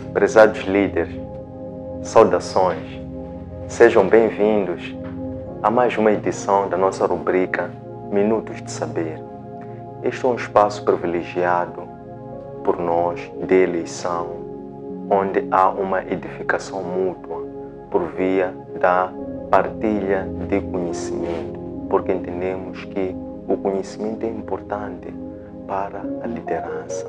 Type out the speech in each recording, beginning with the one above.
Prezados líderes, saudações, sejam bem-vindos a mais uma edição da nossa rubrica Minutos de Saber. Este é um espaço privilegiado por nós de eleição, onde há uma edificação mútua por via da partilha de conhecimento, porque entendemos que o conhecimento é importante para a liderança,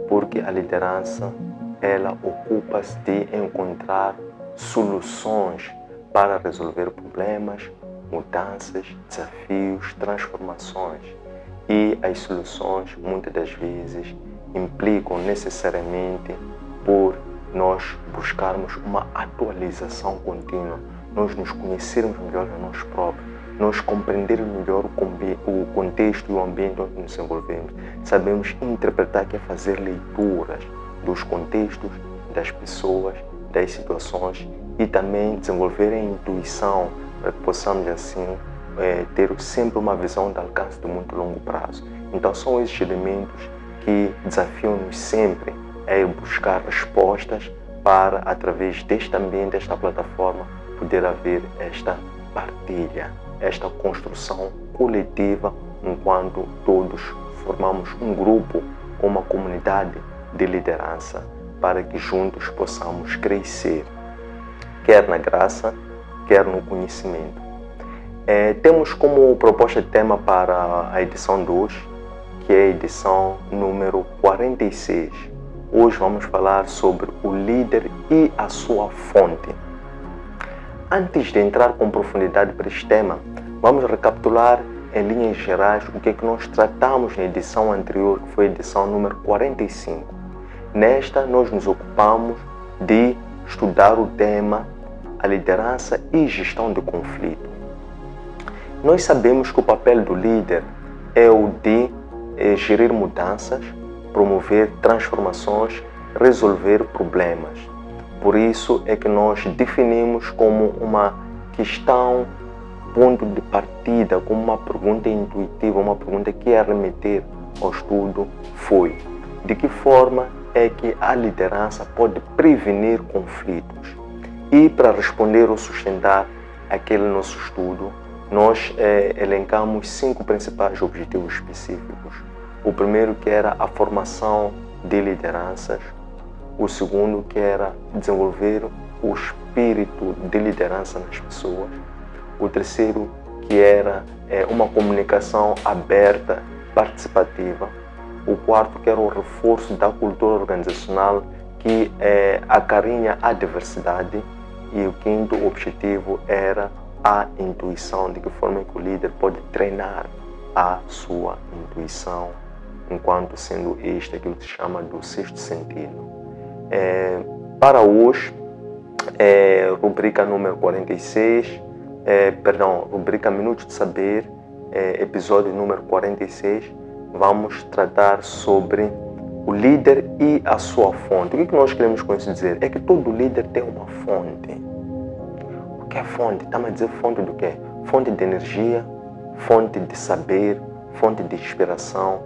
porque a liderança ela ocupa-se de encontrar soluções para resolver problemas, mudanças, desafios, transformações. E as soluções muitas das vezes implicam necessariamente por nós buscarmos uma atualização contínua, nós nos conhecermos melhor a nós próprios, nós compreendermos melhor o contexto e o ambiente onde nos envolvemos. Sabemos interpretar, que é fazer leituras dos contextos, das pessoas, das situações e também desenvolver a intuição para que possamos assim ter sempre uma visão de alcance de muito longo prazo. Então são esses elementos que desafiam-nos sempre a ir buscar respostas para, através deste ambiente, desta plataforma, poder haver esta partilha, esta construção coletiva, enquanto todos formamos um grupo ou uma comunidade de liderança, para que juntos possamos crescer, quer na graça, quer no conhecimento. Temos como proposta de tema para a edição 2, que é a edição número 46. Hoje vamos falar sobre o líder e a sua fonte. Antes de entrar com profundidade para este tema, vamos recapitular em linhas gerais o que é que nós tratamos na edição anterior, que foi a edição número 45. Nesta, nós nos ocupamos de estudar o tema a liderança e gestão de conflito. Nós sabemos que o papel do líder é o de gerir mudanças, promover transformações, resolver problemas. Por isso é que nós definimos como uma questão, ponto de partida, como uma pergunta intuitiva, uma pergunta que é remeter ao estudo foi: de que forma é que a liderança pode prevenir conflitos? E para responder ou sustentar aquele nosso estudo, nós elencamos 5 principais objetivos específicos. O primeiro, que era a formação de lideranças. O segundo, que era desenvolver o espírito de liderança nas pessoas. O terceiro, que era uma comunicação aberta, participativa. O quarto, que era o reforço da cultura organizacional que acarinha a diversidade. E o quinto objetivo era a intuição, de que forma que o líder pode treinar a sua intuição, enquanto sendo este aquilo que se chama do sexto sentido. Para hoje, rubrica número 46, rubrica Minutos de Saber, episódio número 46, vamos tratar sobre o líder e a sua fonte. O que nós queremos com isso dizer? É que todo líder tem uma fonte. O que é fonte? Estamos a dizer fonte do quê? Fonte de energia, fonte de saber, fonte de inspiração.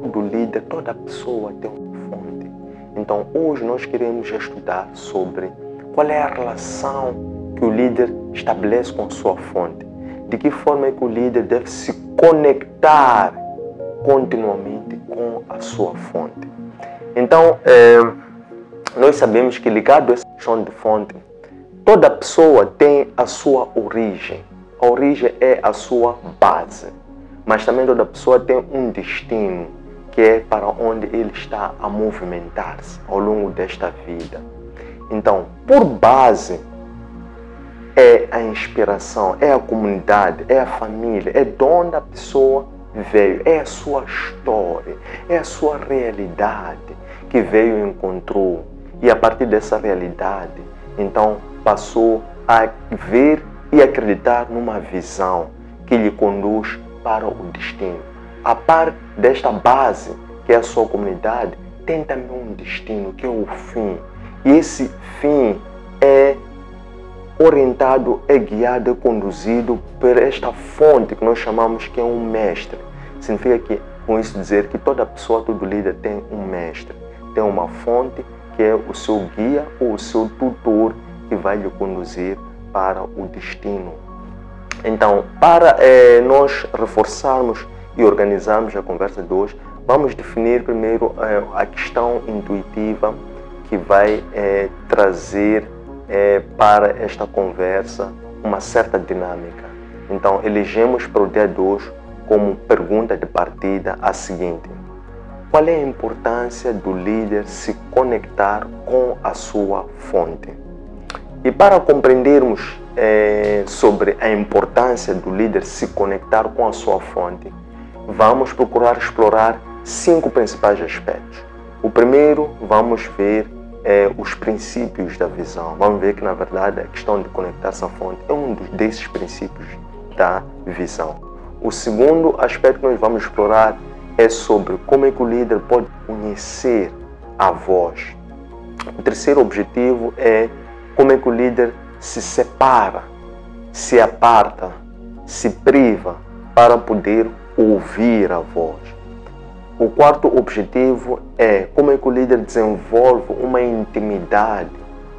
Todo líder, toda pessoa tem uma fonte. Então hoje nós queremos estudar sobre qual é a relação que o líder estabelece com a sua fonte. De que forma é que o líder deve se conectar continuamente com a sua fonte. Então, nós sabemos que, ligado a essa questão de fonte, toda pessoa tem a sua origem. A origem é a sua base. Mas também toda pessoa tem um destino, que é para onde ele está a movimentar-se ao longo desta vida. Então, por base, é a inspiração, é a comunidade, é a família, é de onde a pessoa veio, é a sua história, é a sua realidade que veio e encontrou. E a partir dessa realidade, então, passou a ver e acreditar numa visão que lhe conduz para o destino. A par desta base, que é a sua comunidade, tem também um destino, que é o fim. E esse fim é orientado, é guiado, é conduzido por esta fonte que nós chamamos que é um mestre. Significa que, com isso dizer, que toda pessoa, todo líder tem um mestre, tem uma fonte que é o seu guia ou o seu tutor que vai lhe conduzir para o destino. Então, para nós reforçarmos e organizarmos a conversa de hoje, vamos definir primeiro a questão intuitiva que vai trazer para esta conversa uma certa dinâmica. Então, elegemos para o dia de hoje como pergunta de partida a seguinte: qual é a importância do líder se conectar com a sua fonte? E para compreendermos sobre a importância do líder se conectar com a sua fonte, vamos procurar explorar 5 principais aspectos. O primeiro, vamos ver os princípios da visão. Vamos ver que, na verdade, a questão de conectar-se à fonte é um desses princípios da visão. O segundo aspecto que nós vamos explorar é sobre como é que o líder pode conhecer a voz. O terceiro objetivo é como é que o líder se separa, se aparta, se priva para poder ouvir a voz. O quarto objetivo é como é que o líder desenvolve uma intimidade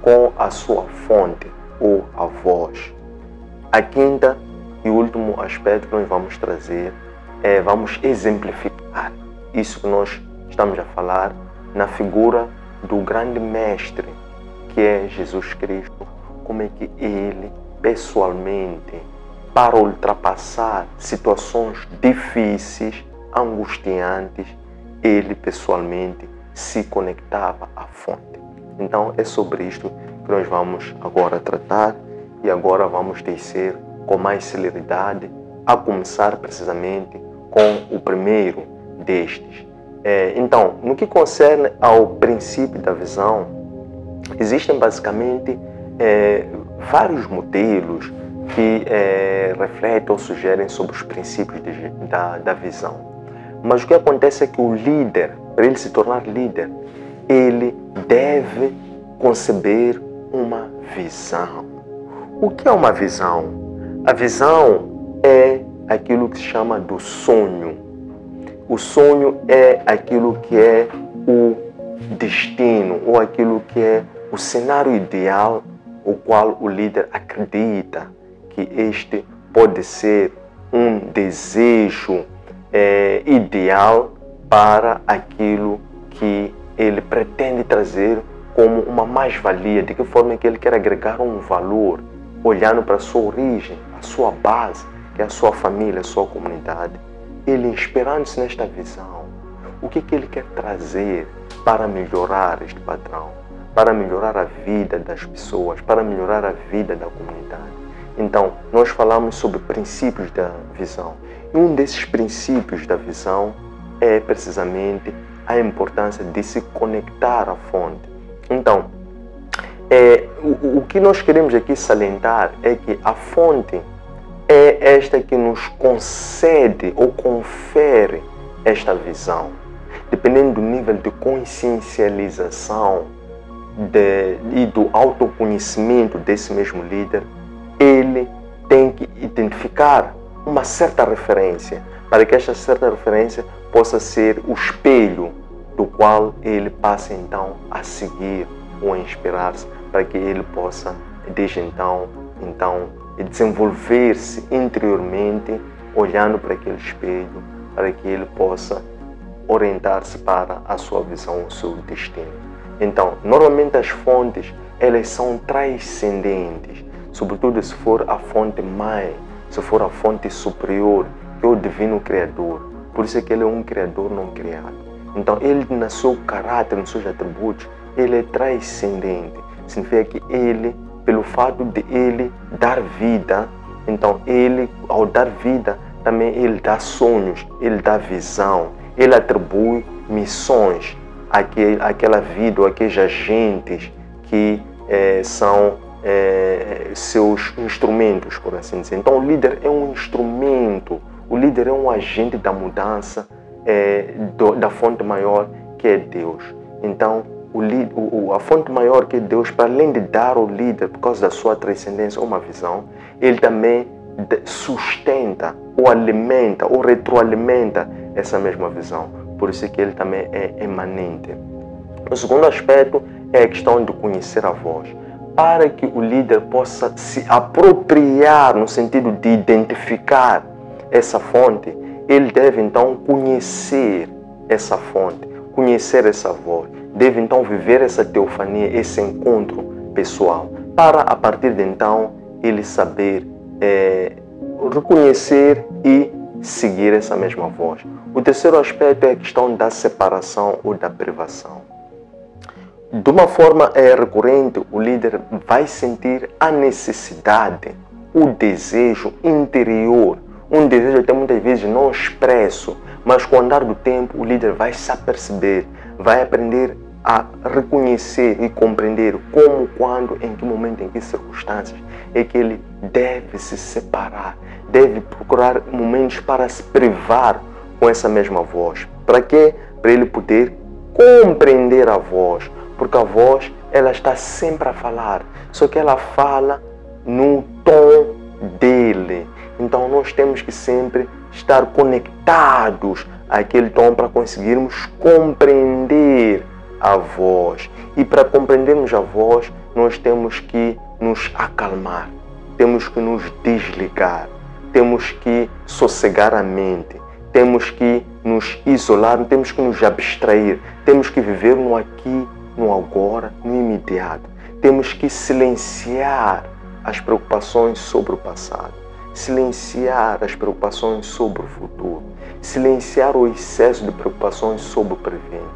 com a sua fonte ou a voz. A quinta e último aspecto que nós vamos trazer vamos exemplificar isso que nós estamos a falar na figura do grande mestre que é Jesus Cristo, como é que ele pessoalmente, para ultrapassar situações difíceis, angustiantes, ele pessoalmente se conectava à fonte. Então é sobre isto que nós vamos agora tratar e agora vamos descer com mais celeridade, a começar precisamente com o primeiro destes. Então, no que concerne ao princípio da visão, existem basicamente vários modelos que refletem ou sugerem sobre os princípios da visão. Mas o que acontece é que o líder, para ele se tornar líder, ele deve conceber uma visão. O que é uma visão? A visão é aquilo que se chama do sonho. O sonho é aquilo que é o destino ou aquilo que é o cenário ideal, o qual o líder acredita que este pode ser um desejo ideal para aquilo que ele pretende trazer como uma mais-valia, de que forma que ele quer agregar um valor, olhando para a sua origem, a sua base, que é a sua família, a sua comunidade. Ele, inspirando-se nesta visão, o que ele quer trazer para melhorar este padrão, para melhorar a vida das pessoas, para melhorar a vida da comunidade. Então, nós falamos sobre princípios da visão. E um desses princípios da visão é precisamente a importância de se conectar à fonte. Então, o que nós queremos aqui salientar é que a fonte é esta que nos concede ou confere esta visão. Dependendo do nível de consciencialização e do autoconhecimento desse mesmo líder, ele tem que identificar uma certa referência, para que esta certa referência possa ser o espelho do qual ele passa então a seguir ou a inspirar-se, para que ele possa, desde então desenvolver-se interiormente, olhando para aquele espelho, para que ele possa orientar-se para a sua visão, o seu destino. Então, normalmente as fontes, elas são transcendentes, sobretudo se for a fonte mãe, se for a fonte superior, que é o divino criador. Por isso é que ele é um criador não criado. Então, ele, no seu caráter, nos seus atributos, ele é transcendente. Significa que ele, pelo fato de ele dar vida, então ele, ao dar vida, também ele dá sonhos, ele dá visão, ele atribui missões àquela vida ou àqueles agentes que são seus instrumentos, por assim dizer. Então o líder é um instrumento, o líder é um agente da mudança da fonte maior que é Deus. Então a fonte maior que é Deus, para além de dar ao líder, por causa da sua transcendência, uma visão, ele também sustenta ou alimenta ou retroalimenta essa mesma visão. Por isso que ele também é emanente. O segundo aspecto é a questão de conhecer a voz. Para que o líder possa se apropriar no sentido de identificar essa fonte, ele deve então conhecer essa fonte, conhecer essa voz. Deve então viver essa teofania, esse encontro pessoal, para a partir de então ele saber reconhecer e seguir essa mesma voz. O terceiro aspecto é a questão da separação ou da privação. De uma forma recorrente, o líder vai sentir a necessidade, o desejo interior, um desejo até muitas vezes não expresso, mas com o andar do tempo o líder vai se aperceber, vai aprender a reconhecer e compreender como, quando, em que momento, em que circunstâncias é que ele deve se separar, deve procurar momentos para se privar com essa mesma voz. Para quê? Para ele poder compreender a voz, porque a voz ela está sempre a falar, só que ela fala no tom dele. Então nós temos que sempre estar conectados àquele tom para conseguirmos compreender a voz. E para compreendermos a voz, nós temos que nos acalmar, temos que nos desligar, temos que sossegar a mente, temos que nos isolar, temos que nos abstrair, temos que viver no aqui, no agora, no imediato. Temos que silenciar as preocupações sobre o passado, silenciar as preocupações sobre o futuro, silenciar o excesso de preocupações sobre o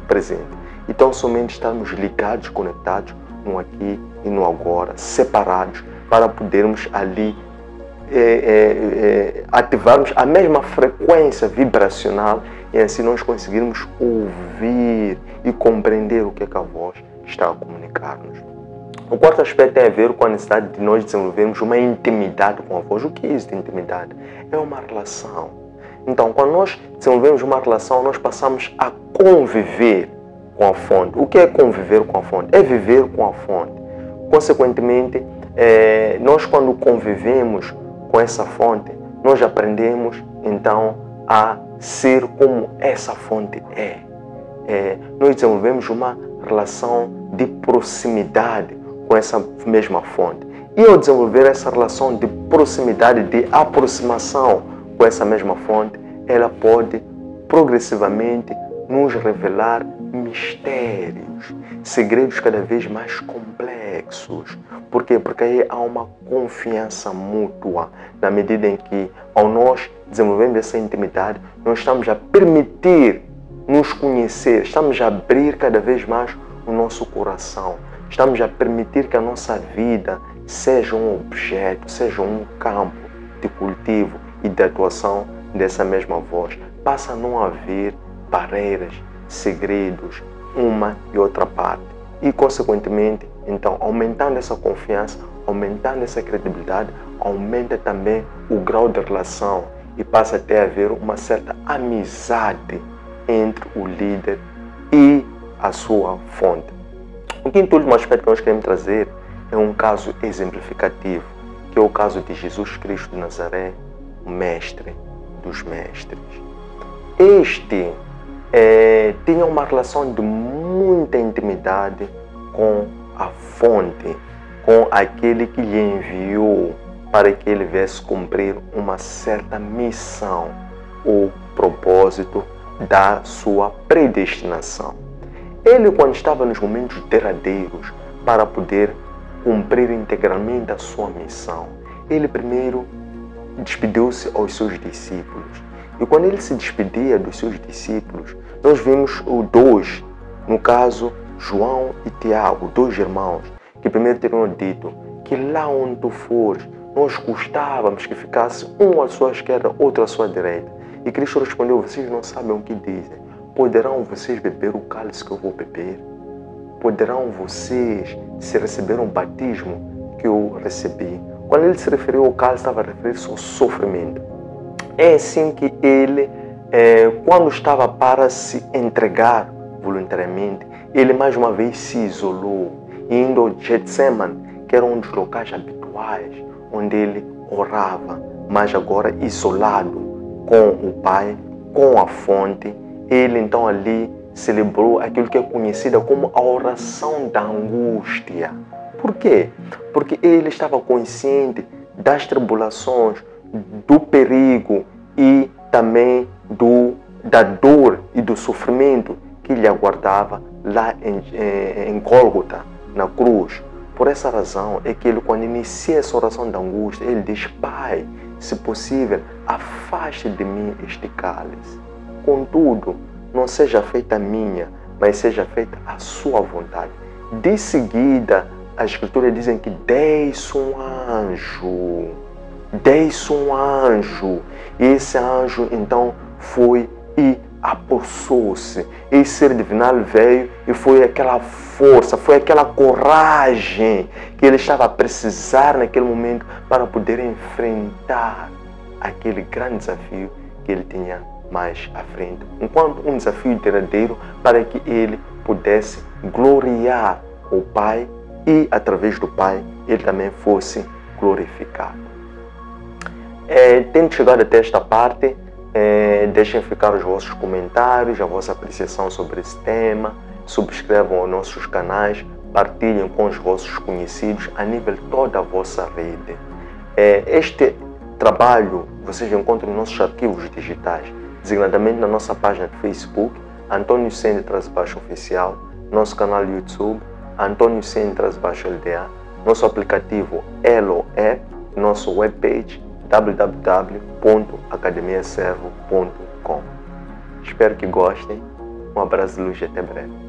presente. Então somente estarmos ligados, conectados no aqui e no agora, separados, para podermos ali ativarmos a mesma frequência vibracional e assim nós conseguirmos ouvir e compreender o que é que a voz está a comunicar-nos. O quarto aspecto tem a ver com a necessidade de nós desenvolvermos uma intimidade com a voz. O que é isso de intimidade? É uma relação. Então, quando nós desenvolvemos uma relação, nós passamos a conviver com a fonte. O que é conviver com a fonte? É viver com a fonte. Consequentemente, nós quando convivemos com essa fonte, nós aprendemos então a ser como essa fonte é. Nós desenvolvemos uma relação de proximidade com essa mesma fonte. E ao desenvolver essa relação de proximidade, de aproximação com essa mesma fonte, ela pode progressivamente nos revelar mistérios, segredos cada vez mais complexos. Por quê? Porque aí há uma confiança mútua, na medida em que, ao nós desenvolvermos essa intimidade, nós estamos a permitir nos conhecer, estamos a abrir cada vez mais o nosso coração, estamos a permitir que a nossa vida seja um objeto, seja um campo de cultivo e de atuação dessa mesma voz. Passa a não haver barreiras, segredos, uma e outra parte. E, consequentemente, então, aumentando essa confiança, aumentando essa credibilidade, aumenta também o grau de relação e passa até a haver uma certa amizade entre o líder e a sua fonte. O quinto e último aspecto que nós queremos trazer é um caso exemplificativo, que é o caso de Jesus Cristo de Nazaré, o mestre dos mestres. Este tinha uma relação de muita intimidade com a fonte, com aquele que lhe enviou para que ele viesse cumprir uma certa missão ou propósito da sua predestinação. Ele, quando estava nos momentos derradeiros para poder cumprir integralmente a sua missão, ele primeiro despediu-se aos seus discípulos. E quando ele se despedia dos seus discípulos, nós vimos os dois, no caso João e Tiago, dois irmãos, que primeiro teriam dito que lá onde tu fores, nós gostávamos que ficasse um à sua esquerda, outro à sua direita. E Cristo respondeu: vocês não sabem o que dizem. Poderão vocês beber o cálice que eu vou beber? Poderão vocês se receber um batismo que eu recebi? Quando ele se referiu ao cálice, estava a referir-se ao sofrimento. É assim que ele, quando estava para se entregar voluntariamente, ele mais uma vez se isolou, indo ao Getsemane, que era um dos locais habituais, onde ele orava, mas agora isolado com o Pai, com a fonte. Ele então ali celebrou aquilo que é conhecida como a oração da angústia. Por quê? Porque ele estava consciente das tribulações, do perigo e também da dor e do sofrimento que lhe aguardava lá em Gólgota, na cruz. Por essa razão é que ele, quando inicia essa oração da angústia, ele diz: Pai, se possível, afaste de mim este cálice. Contudo, não seja feita a minha, mas seja feita a sua vontade. De seguida, as escrituras dizem que desce um anjo. Desce um anjo. E esse anjo, então, foi e apossou-se. Esse ser divinal veio e foi aquela força, foi aquela coragem que ele estava a precisar naquele momento para poder enfrentar aquele grande desafio que ele tinha mais à frente, enquanto um desafio derradeiro para que ele pudesse gloriar o Pai e, através do Pai, ele também fosse glorificado. Tendo chegado até esta parte, deixem ficar os vossos comentários, a vossa apreciação sobre esse tema, subscrevam os nossos canais, partilhem com os vossos conhecidos a nível de toda a vossa rede. Este trabalho vocês encontram nos nossos arquivos digitais, designadamente na nossa página de Facebook, Antônio Sene_Oficial, nosso canal YouTube, Antônio Sene_LDA, nosso aplicativo Elo App, nosso webpage www.academiaservo.com. Espero que gostem. Um abraço de luz e até breve.